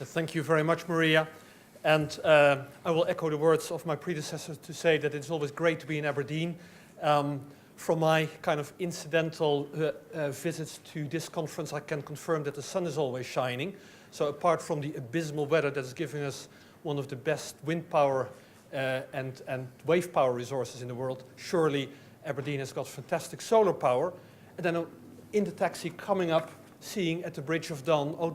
Thank you very much, Maria. And I will echo the words of my predecessor to say that it's always great to be in Aberdeen. From my kind of incidental visits to this conference, I can confirm that the sun is always shining. So apart from the abysmal weather that is giving us one of the best wind power and wave power resources in the world, surely Aberdeen has got fantastic solar power. And then in the taxi coming up, seeing at the Bridge of Don all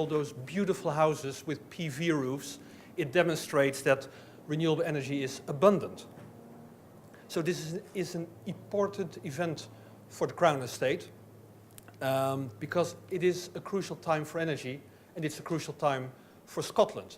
those beautiful houses with PV roofs, it demonstrates that renewable energy is abundant. So this is an important event for the Crown Estate because it is a crucial time for energy and it's a crucial time for Scotland.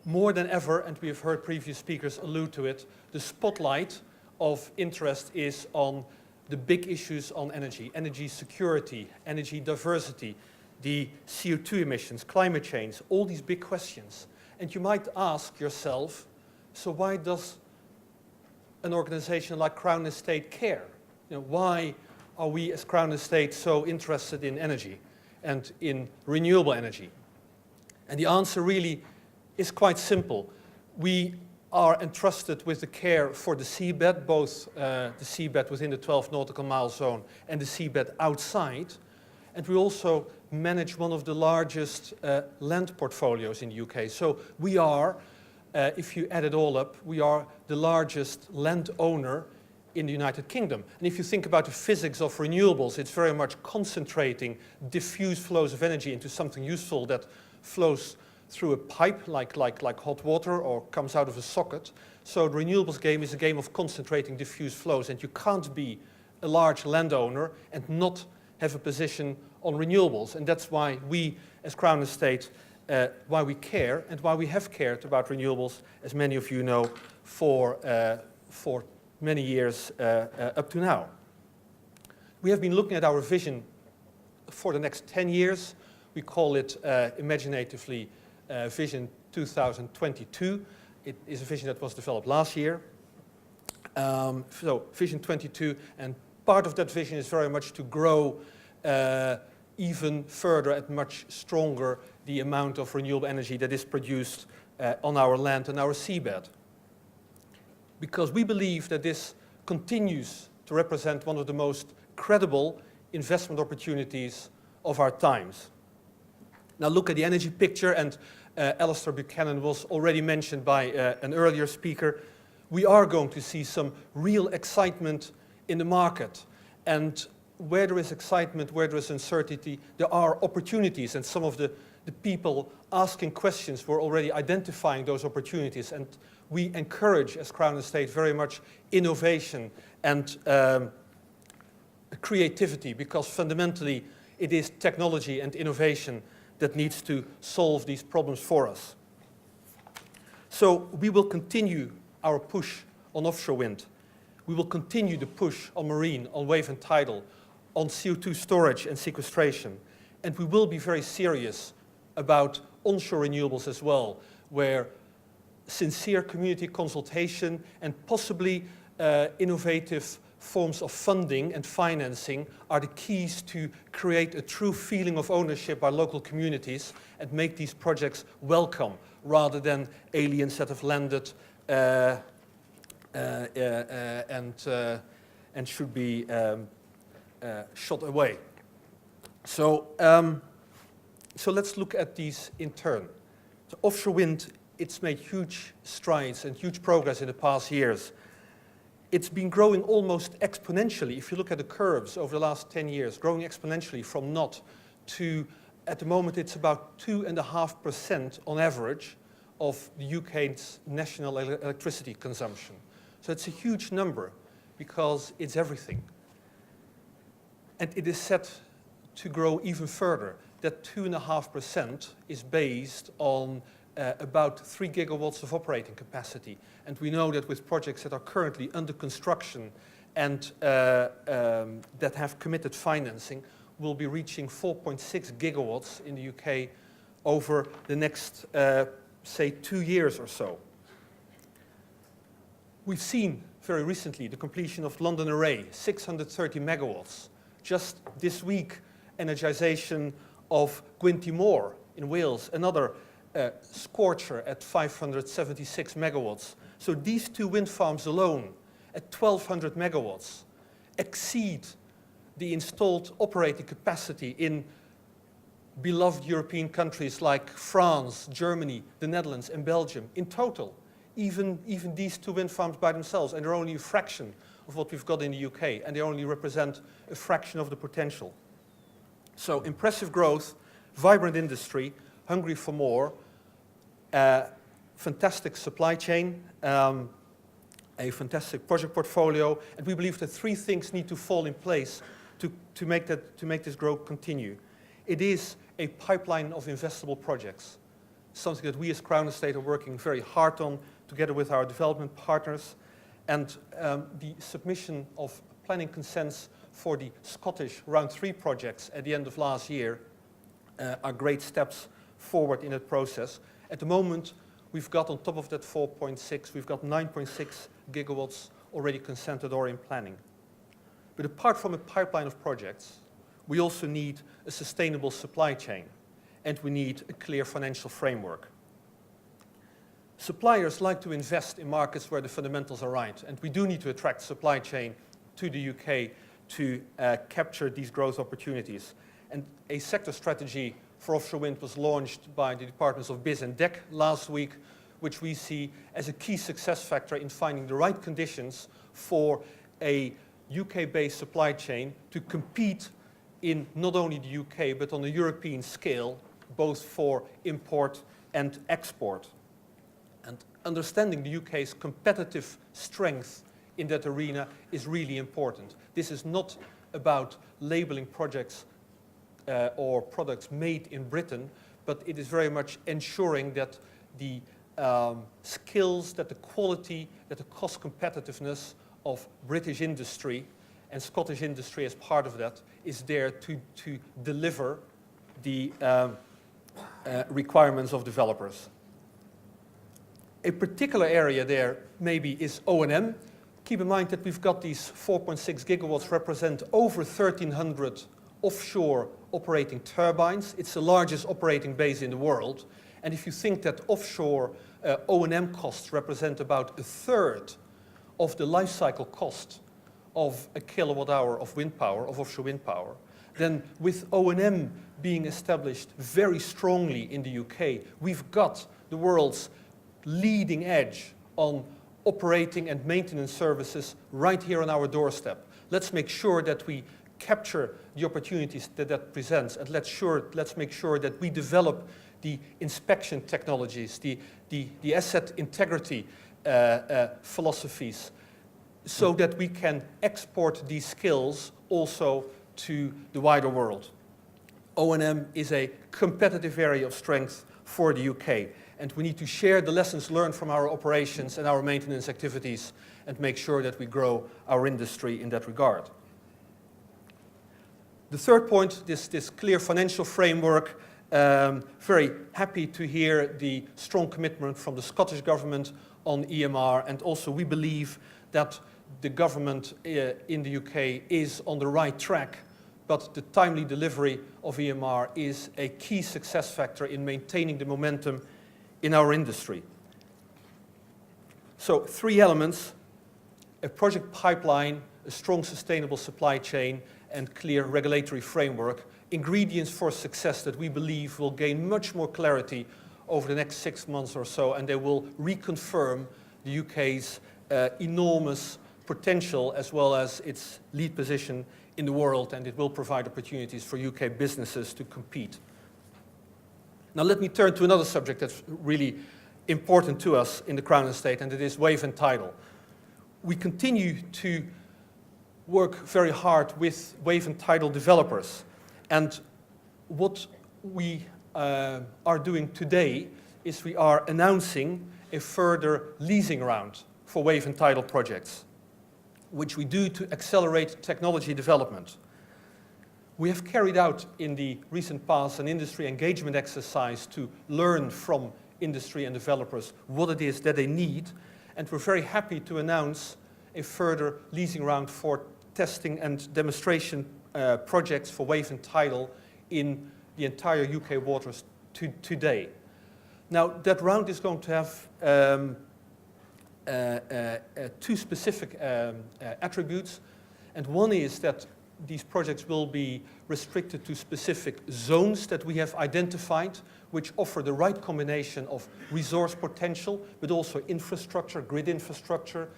More than ever, and we have heard previous speakers allude to it, the spotlight of interest is on the big issues on energy security, energy diversity, the CO2 emissions, climate change, all these big questions. And you might ask yourself, so why does an organization like Crown Estate care? Why are we as Crown Estate so interested in energy and in renewable energy? And the answer really is quite simple. We are entrusted with the care for the seabed, both the seabed within the 12 nautical mile zone and the seabed outside. And we also manage one of the largest land portfolios in the UK. So we are, if you add it all up, we are the largest landowner in the United Kingdom. And if you think about the physics of renewables, it's very much concentrating diffuse flows of energy into something useful that flows through a pipe like hot water or comes out of a socket. So the renewables game is a game of concentrating diffuse flows, and you can't be a large landowner and not have a position on renewables. And that's why we as Crown Estate, why we care and why we have cared about renewables, as many of you know, for many years up to now. We have been looking at our vision for the next 10 years. We call it imaginatively Vision 2022. It is a vision that was developed last year. So Vision 22, and part of that vision is very much to grow even further and much stronger the amount of renewable energy that is produced on our land and our seabed. Because we believe that this continues to represent one of the most credible investment opportunities of our times. Now look at the energy picture, and Alistair Buchanan was already mentioned by an earlier speaker. We are going to see some real excitement in the market. And where there is excitement, where there is uncertainty, there are opportunities. And some of the people asking questions were already identifying those opportunities. And we encourage, as Crown Estate, very much innovation and creativity, because fundamentally it is technology and innovation that needs to solve these problems for us. So we will continue our push on offshore wind. We will continue the push on marine, on wave and tidal, on CO2 storage and sequestration. And we will be very serious about onshore renewables as well, where sincere community consultation and possibly innovative forms of funding and financing are the keys to create a true feeling of ownership by local communities and make these projects welcome rather than aliens that have landed and should be shot away. So let's look at these in turn. So offshore wind, it's made huge strides and huge progress in the past years. It's been growing almost exponentially. If you look at the curves over the last 10 years, growing exponentially from naught to, at the moment, it's about 2.5% on average of the UK's national electricity consumption. So it's a huge number because it's everything. And it is set to grow even further. That 2.5% is based on about 3 gigawatts of operating capacity. And we know that with projects that are currently under construction and that have committed financing, we'll be reaching 4.6 gigawatts in the UK over the next, say, 2 years or so. We've seen very recently the completion of London Array, 630 megawatts. Just this week, energization of Gwynty Moor in Wales, another Scorcher at 576 megawatts. So these 2 wind farms alone at 1,200 megawatts exceed the installed operating capacity in beloved European countries like France, Germany, the Netherlands, and Belgium in total. Even these 2 wind farms by themselves, and they're only a fraction of what we've got in the UK, and they only represent a fraction of the potential. So impressive growth, vibrant industry, hungry for more, fantastic supply chain, a fantastic project portfolio, and we believe that 3 things need to fall in place to make this growth continue. It is a pipeline of investable projects, something that we as Crown Estate are working very hard on together with our development partners, and the submission of planning consents for the Scottish Round 3 projects at the end of last year are great steps forward in that process. At the moment, we've got on top of that 4.6, we've got 9.6 gigawatts already consented or in planning. But apart from a pipeline of projects, we also need a sustainable supply chain, and we need a clear financial framework. Suppliers like to invest in markets where the fundamentals are right, and we do need to attract supply chain to the UK to capture these growth opportunities. And a sector strategy for offshore wind was launched by the Departments of Biz and DEC last week, which we see as a key success factor in finding the right conditions for a UK-based supply chain to compete in not only the UK, but on a European scale, both for import and export. And understanding the UK's competitive strength in that arena is really important. This is not about labeling projects or products made in Britain, but it is very much ensuring that the skills, that the quality, that the cost competitiveness of British industry and Scottish industry as part of that is there to deliver the requirements of developers. A particular area there maybe is O&M. Keep in mind that we've got these 4.6 gigawatts represent over 1,300 offshore operating turbines. It's the largest operating base in the world. And if you think that offshore O&M costs represent about 1/3 of the life cycle cost of a kilowatt hour of wind power, of offshore wind power, then with O&M being established very strongly in the UK, we've got the world's leading edge on operating and maintenance services right here on our doorstep. Let's make sure that we capture the opportunities that that presents, and let's make sure that we develop the inspection technologies, the asset integrity philosophies, so that we can export these skills also to the wider world. O&M is a competitive area of strength for the UK, and we need to share the lessons learned from our operations and our maintenance activities and make sure that we grow our industry in that regard. The third point, this clear financial framework. Very happy to hear the strong commitment from the Scottish Government on EMR, and also we believe that the government in the UK is on the right track, but the timely delivery of EMR is a key success factor in maintaining the momentum in our industry. So 3 elements: a project pipeline, a strong sustainable supply chain, and clear regulatory framework, ingredients for success that we believe will gain much more clarity over the next 6 months or so, and they will reconfirm the UK's enormous potential as well as its lead position in the world, and it will provide opportunities for UK businesses to compete. Now let me turn to another subject that's really important to us in the Crown Estate, and it is wave and tidal. We continue to work very hard with wave and tidal developers, and what we are doing today is we are announcing a further leasing round for wave and tidal projects, which we do to accelerate technology development. We have carried out in the recent past an industry engagement exercise to learn from industry and developers what it is that they need, and we're very happy to announce a further leasing round for testing and demonstration projects for wave and tidal in the entire UK waters today. Now, that round is going to have two specific attributes, and one is that these projects will be restricted to specific zones that we have identified, which offer the right combination of resource potential, but also infrastructure, grid infrastructure,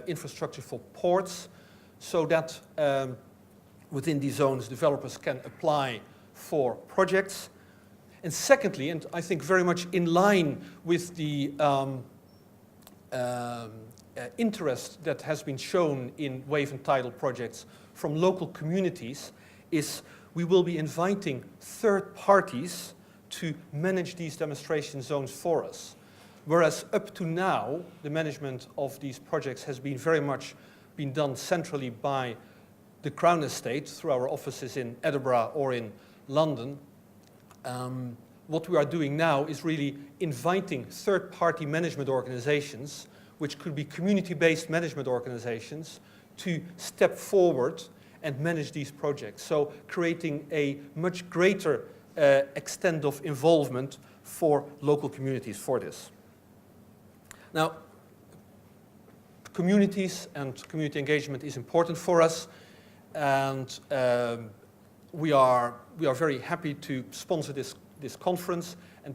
infrastructure for ports, so that within these zones developers can apply for projects. And secondly, and I think very much in line with the interest that has been shown in wave and tidal projects from local communities, is we will be inviting third parties to manage these demonstration zones for us. Whereas up to now, the management of these projects has been very much been done centrally by the Crown Estate through our offices in Edinburgh or in London. What we are doing now is really inviting third-party management organizations, which could be community-based management organizations, to step forward and manage these projects. So creating a much greater extent of involvement for local communities for this. Now, communities and community engagement is important for us, and we are very happy to sponsor this conference, and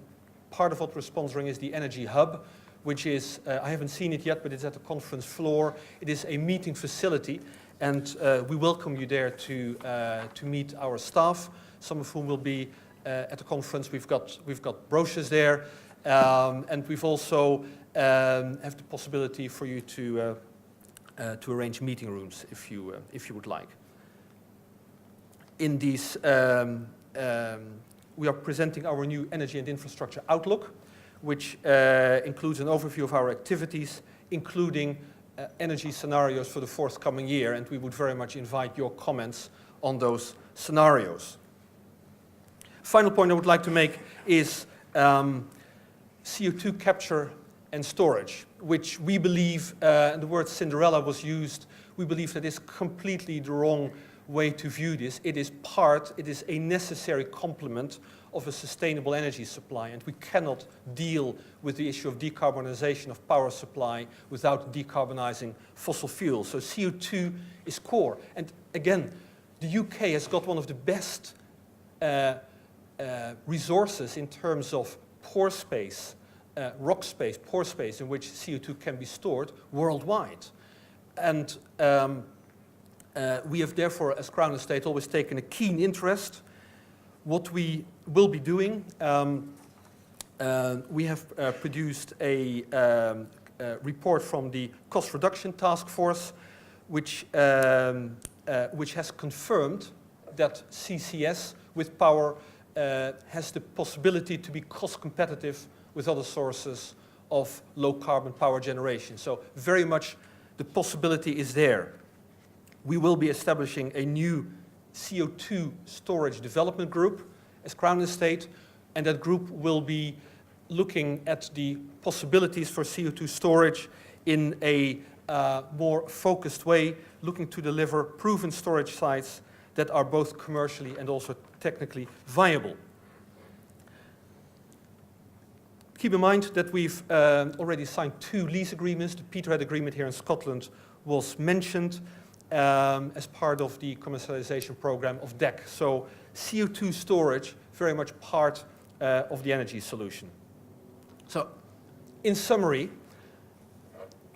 part of what we're sponsoring is the Energy Hub, which is, I haven't seen it yet, but it's at the conference floor. It is a meeting facility, and we welcome you there to meet our staff, some of whom will be at the conference. We've got brochures there, and we've also have the possibility for you to arrange meeting rooms if you would like. In these, we are presenting our new Energy and Infrastructure Outlook, which includes an overview of our activities, including energy scenarios for the forthcoming year, and we would very much invite your comments on those scenarios. Final point I would like to make is CO2 capture and storage, which we believe, and the word Cinderella was used, we believe that is completely the wrong way to view this. It is a necessary complement of a sustainable energy supply, and we cannot deal with the issue of decarbonization of power supply without decarbonizing fossil fuels. So CO2 is core. And again, the UK has got one of the best resources in terms of pore space, rock space, pore space in which CO2 can be stored worldwide. And we have therefore, as Crown Estate, always taken a keen interest. What we will be doing, we have produced a report from the Cost Reduction Task Force, which has confirmed that CCS with power has the possibility to be cost competitive with other sources of low carbon power generation. So very much the possibility is there. We will be establishing a new CO2 storage development group as Crown Estate, and that group will be looking at the possibilities for CO2 storage in a more focused way, looking to deliver proven storage sites that are both commercially and also technically viable. Keep in mind that we've already signed 2 lease agreements. The Peterhead agreement here in Scotland was mentioned as part of the commercialization program of DEC. So CO2 storage, very much part of the energy solution. So in summary,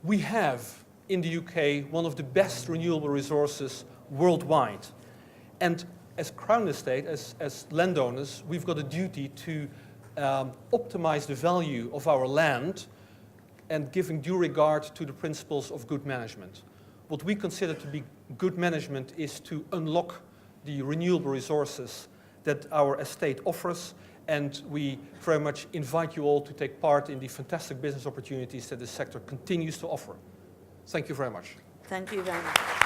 we have in the UK one of the best renewable resources worldwide. And as Crown Estate, as landowners, we've got a duty to optimize the value of our land and giving due regard to the principles of good management. What we consider to be good management is to unlock the renewable resources that our estate offers, and we very much invite you all to take part in the fantastic business opportunities that this sector continues to offer. Thank you very much. Thank you very much.